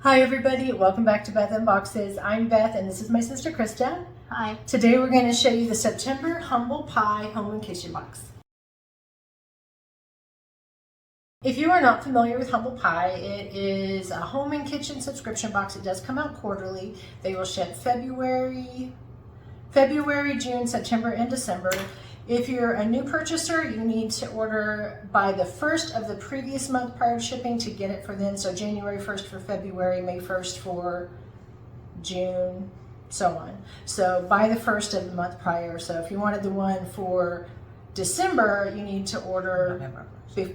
Hi everybody, welcome back to Beth Unboxes. I'm Beth and this is my sister Krista. Hi. Today we're going to show you the September Humble Pie Home and Kitchen Box. If you are not familiar with Humble Pie, it is a home and kitchen subscription box. It does come out quarterly. They will ship February, June, September, and December. If you're a new purchaser, you need to order by the 1st of the previous month prior to shipping to get it for then. So January 1st for February, May 1st for June, so on. So by the 1st of the month prior. So if you wanted the one for December, you need to order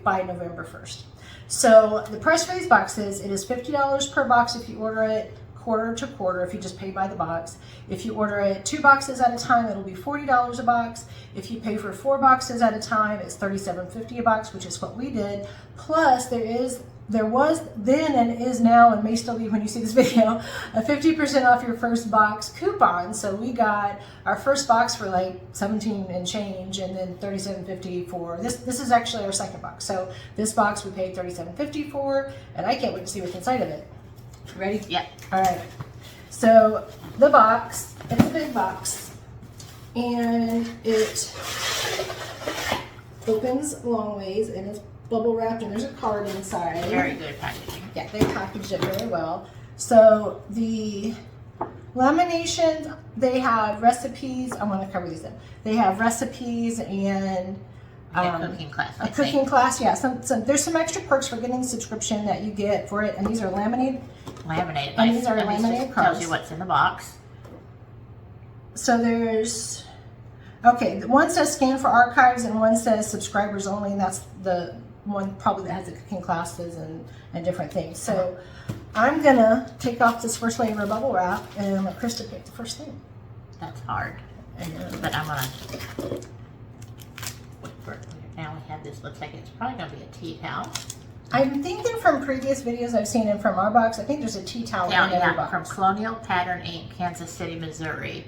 by November 1st. So the price for these boxes, it is $50 per box if you order it quarter to quarter, if you just pay by the box. If you order it 2 boxes at a time, it'll be $40 a box. If you pay for 4 boxes at a time, it's $37.50 a box, which is what we did. Plus there was then and is now, and may still be when you see this video, a 50% off your first box coupon. So we got our first box for like 17 and change, and then $37.50 for this. This is actually our second box. So this box we paid $37.50 for, and I can't wait to see what's inside of it. Ready? Yep. All right. So the box, it's a big box, and it opens long ways, and it's bubble wrapped, and there's a card inside. Very good packaging. Yeah, they packaged it very well. So the laminations, they have recipes. I want to cover these up. They have recipes and a cooking class. A cooking class, yeah. There's some extra perks for getting the subscription that you get for it, and these are laminated. Laminated. And these are laminated cards. Tells you what's in the box. So there's, okay, one says scan for archives and one says subscribers only, and that's the one probably that has the cooking classes and different things. So I'm gonna take off this first layer of bubble wrap and let Krista pick the first thing. That's hard. But I'm gonna wait for it. Now we have this, looks like it's probably gonna be a tea towel. I'm thinking from previous videos I've seen and from our box, I think there's a tea towel in the box. From Colonial Pattern Inc., Kansas City, Missouri.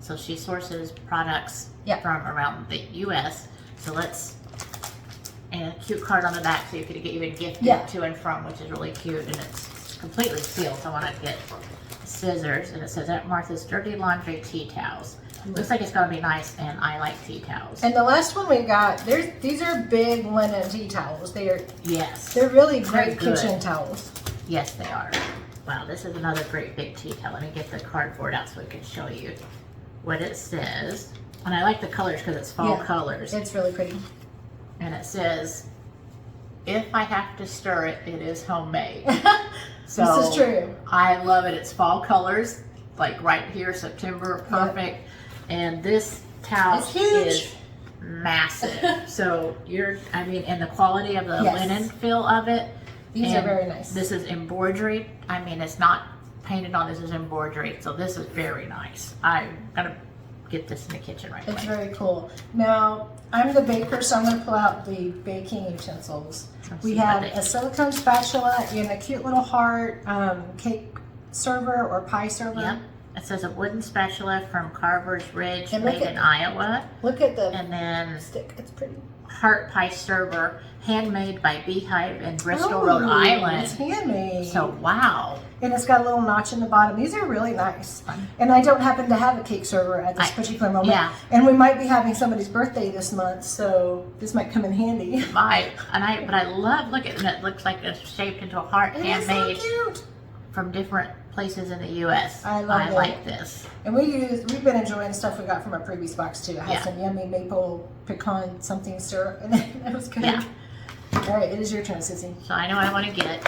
So she sources products from around the U.S. So and a cute card on the back so you could even gift it to and from, which is really cute, and it's completely sealed. So I want to get scissors, and it says Aunt Martha's Dirty Laundry Tea Towels. Looks like it's going to be nice, and I like tea towels. And the last one we got, these are big linen tea towels. They're really great kitchen towels. Yes, they are. Wow, this is another great big tea towel. Let me get the cardboard out so we can show you what it says. And I like the colors because it's fall colors. It's really pretty. And it says, if I have to stir it, it is homemade. So this is true. I love it. It's fall colors, like right here, September, perfect. And this towel is massive. So and the quality of the linen feel of it. These are very nice. This is embroidery. I mean, it's not painted on, this is embroidery. So this is very nice. I'm gonna get this in the kitchen right away. It's very cool. Now, I'm the baker, so I'm gonna pull out the baking utensils. We have a silicone spatula and a cute little heart cake server or pie server. Yep. It says a wooden spatula from Carver's Ridge, made in Iowa. Look at the stick. It's pretty. Heart pie server, handmade by Beehive in Bristol, Rhode Island. It's handmade. So wow. And it's got a little notch in the bottom. These are really nice. And I don't happen to have a cake server at this particular moment. Yeah. And we might be having somebody's birthday this month, so this might come in handy. But I love, look at it. It looks like it's shaped into a heart, handmade. So cute. From different places in the U.S. I like this. And we've been enjoying stuff we got from our previous box too. It has some yummy maple pecan something syrup, and that was good. Yeah. All right, it is your turn, Sissy. So I know I want to get it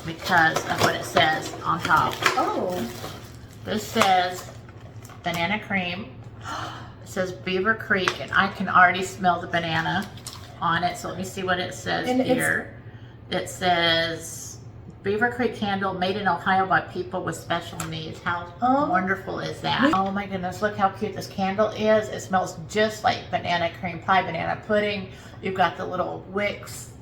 because of what it says on top. Oh. This says banana cream. It says Beaver Creek, and I can already smell the banana on it. So let me see what it says here. It says Beaver Creek candle made in Ohio by people with special needs. How wonderful is that? Oh my goodness, look how cute this candle is. It smells just like banana cream pie, banana pudding. You've got the little wicks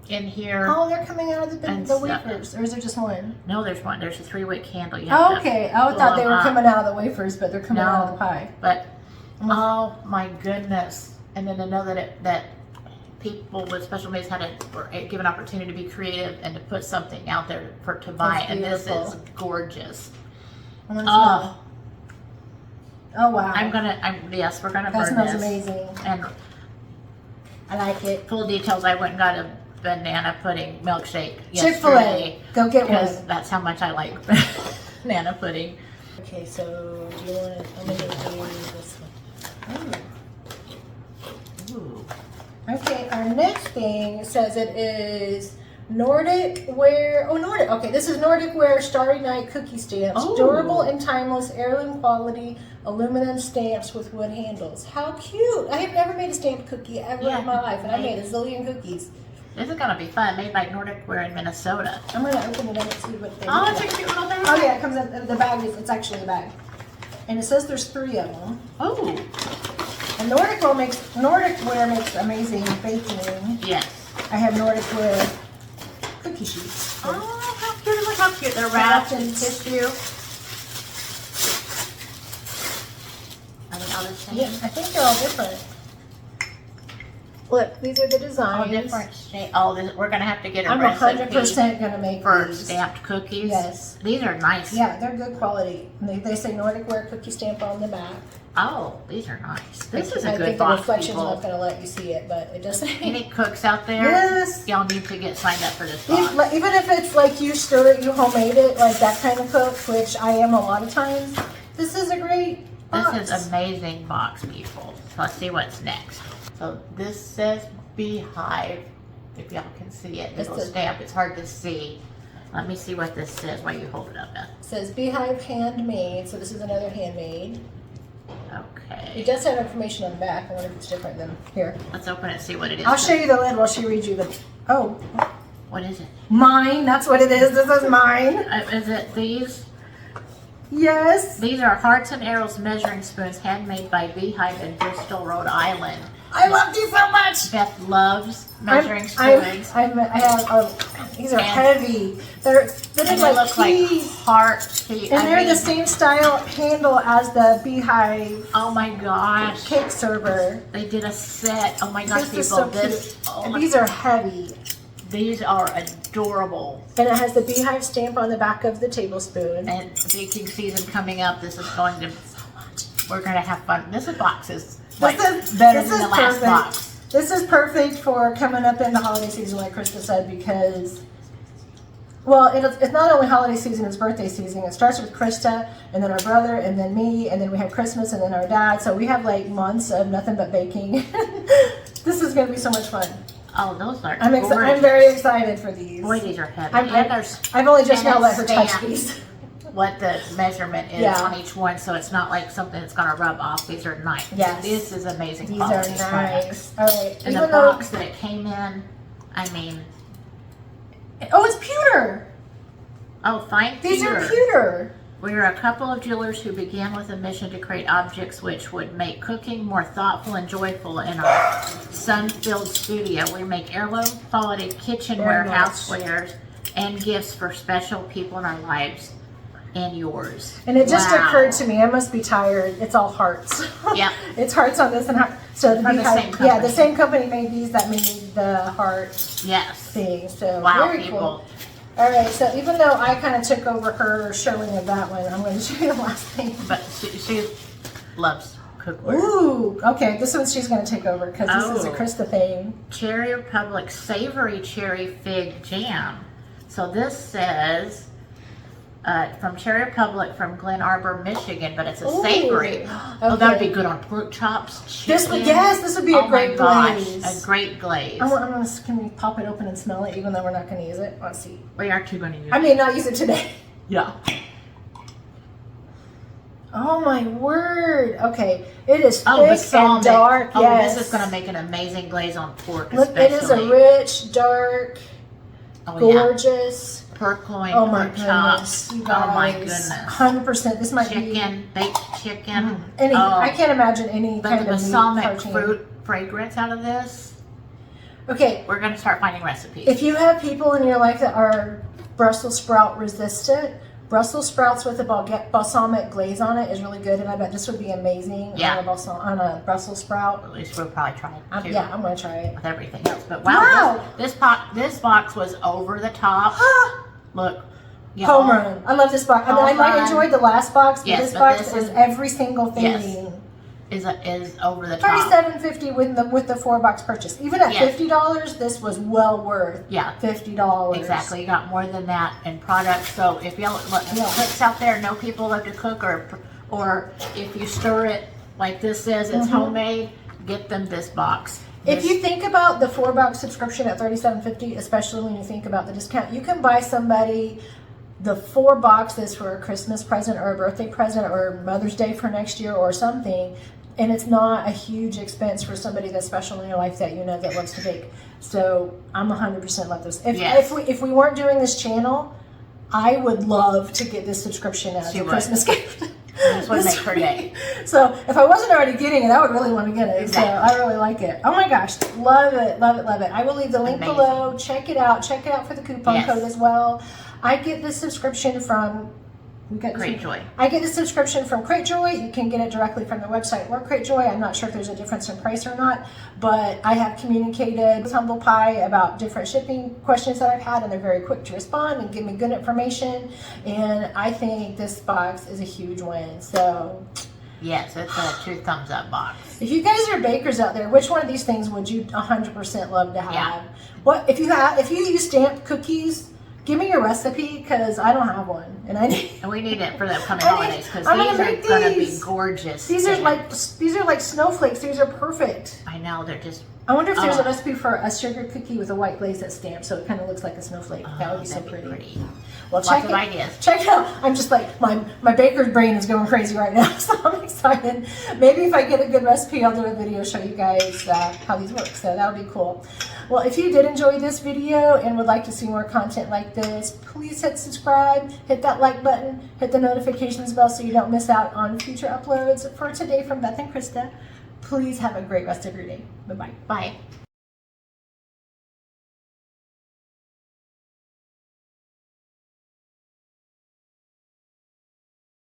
in here. Oh, they're coming out of the wafers. Or is there just one? No, there's one. There's a 3-wick candle. You have okay. I thought they were coming out of the wafers, but they're coming out of the pie. But, oh my goodness. And then to know that people with special needs were given opportunity to be creative and to put something out there to buy. That's and this beautiful. is gorgeous. Oh wow. Yes, we're gonna That burn smells this. amazing. And I like it. full details, I went and got a banana pudding milkshake Chick-fil-A. yesterday. Go get Because one. that's how much I like banana pudding. Okay, so do you want to? I'm gonna do this one. Ooh. Okay, our next thing says it is Nordic Ware. Oh, Nordic. Okay, this is Nordic Ware Starry Night cookie stamps. Oh. Durable and timeless heirloom quality aluminum stamps with wood handles. How cute! I have never made a stamped cookie ever Yeah. in my life, and I made a zillion cookies. This is gonna be fun. Made by Nordic Ware in Minnesota. I'm gonna open it up and see what they Oh, look it's a like. cute little bag. Oh yeah, it comes in the bag. It's actually a bag, and it says there's 3 of them. Oh, And Nordic Ware makes amazing baking. yes. I have Nordic Ware cookie sheets. Oh, how cute! Look how cute. They're wrapped in tissue. Are they all the same? Yeah, I think they're all different. Look, these are the All designs. different shape. We're gonna have to get a I'm recipe 100% gonna make for these. stamped cookies. Yes. These are nice. Yeah, they're good quality. And they say Nordic Ware cookie stamp on the back. Oh, these are nice. This is a I good think the box, reflection's not people. gonna let you see it, but it does say. Any cooks out there? Yes. Y'all need to get signed up for this box. Even if it's like you stir it, you homemade it, like that kind of cook, which I am a lot of times, this is a great box. This is amazing box, people. So let's see what's next. So this says Beehive. If y'all can see it, It's little a- stamp. It's hard to see. Let me see what this says while you hold it up, Beth. It says Beehive handmade, so this is another handmade. Okay. It does have information on the back. I wonder if it's different than here. Let's open it and see what it is. I'll show you the lid while she reads you the. Oh, What is it? mine. That's what it is. This is mine. Is it these? Yes. These are Hearts and Arrows measuring spoons handmade by Beehive in Bristol, Rhode Island. I love these so much. Beth loves measuring spoons. I have. These are And- heavy. They're And like they look like keys. hearts. And they're the same style handle as the Beehive Oh my gosh. cake server. They did a set. Oh my gosh, This people. is so This, cute. oh And my- these are heavy. these are adorable. And it has the Beehive stamp on the back of the tablespoon. And baking season coming up. This is going to, we're going to have fun. This box is like better than the last box. This is perfect for coming up in the holiday season, like Krista said, because, well, it's not only holiday season, it's birthday season. It starts with Krista, and then our brother, and then me, and then we have Christmas, and then our dad. So we have like months of nothing but baking. This is going to be so much fun. Oh, those are I'm gorgeous. very excited for these. Boy, these are heavy. I've And only just and now let her it's touch stamped. these. what the measurement is Yeah. on each one, so it's not like something that's going to rub off. These are nice. Yes. This is amazing. These are quality nice. products. All right. And the Even though, box that it came in, I mean, oh, it's pewter. oh, fine. These are pewter. We are a couple of jewelers who began with a mission to create objects which would make cooking more thoughtful and joyful in our sun-filled studio. We make heirloom quality kitchenware, Very much. housewares, and gifts for special people in our lives and yours. And it just Wow. occurred to me, I must be tired. It's all hearts. Yep. It's hearts on this and heart. So the From the Beehive- same yeah, company. the same company made these that made the heart Yes. thing. So Wow, very people. cool. All right, so even though I kind of took over her showing of that one, I'm going to show you the last thing. But she loves cookware. Ooh, okay, this one she's going to take over because this is a Oh. Krista thing. Cherry Republic Savory Cherry Fig Jam. So this says from Cherry Republic from Glen Arbor, Michigan, but it's a Ooh, savory. Oh, that would be okay. good on pork chops, This chicken. would, yes, this would be a Oh great my gosh, glaze. a great glaze. Can we pop it open and smell it, even though we're not going to use it? Let's see. We are too going to use I it. mean, not use it today. Yeah. Oh my word! Okay, it is thick Oh, balsamic. and dark. Oh, Yes. this is going to make an amazing glaze on pork, Look, especially. it is a rich, dark, oh, gorgeous. pork loin, Oh my pork chops. goodness! You Oh my guys. goodness. 100%. This might Chicken, baked chicken. be any. Oh. I can't imagine any But kind the of meat balsamic protein. fruit fragrance out of this, Okay, we're going to start finding recipes. if you have people in your life that are Brussels sprout resistant, Brussels sprouts with a balsamic glaze on it is really good, and I bet this would be amazing on a Brussels sprout. At least we'll probably try it too. Yeah, I'm gonna try it with everything else. But wow, this box was over the top. Look, home run! I love this box. I mean, I enjoyed the last box, but this box is every single thing. Yes. Is over the top. $37.50 with the 4-box purchase. Even at $50, this was well worth $50. Exactly. You got more than that in products. So if y'all cooks out there know people love to cook, or if you stir it like this says it's homemade, get them this box. If you think about the 4-box subscription at $37.50, especially when you think about the discount, you can buy somebody the 4 boxes for a Christmas present or a birthday present or Mother's Day for next year or something, and it's not a huge expense for somebody that's special in your life that you know that loves to bake. So I'm 100% love this. If we weren't doing this channel, I would love to get this subscription as a Christmas gift. This would make her day. So if I wasn't already getting it, I would really want to get it. Exactly. So I really like it. Oh my gosh, love it, love it, love it. I will leave the link below. Check it out. Check it out for the coupon code as well. I get this subscription from Cratejoy. I get a subscription from Cratejoy. You can get it directly from the website or Cratejoy. I'm not sure if there's a difference in price or not, but I have communicated with Humble Pie about different shipping questions that I've had, and they're very quick to respond and give me good information. And I think this box is a huge win. So yes, it's a 2 thumbs up box. If you guys are bakers out there, which one of these things would you 100% love to have? Yeah. What if you use stamped cookies? Give me your recipe, because I don't have one, and we need it for the upcoming holidays, because these are going to be gorgeous. These are like snowflakes. These are perfect. I know, they're just. I wonder if there's a recipe for a sugar cookie with a white glaze that's stamped, so it kind of looks like a snowflake. That would be so pretty. Well, check it out. I'm just like my baker's brain is going crazy right now, so I'm excited. Maybe if I get a good recipe, I'll do a video show you guys how these work. So that'll be cool. Well, if you did enjoy this video and would like to see more content like this, please hit subscribe, hit that like button, hit the notifications bell so you don't miss out on future uploads. For today from Beth and Krista, please have a great rest of your day. Bye-bye. Bye.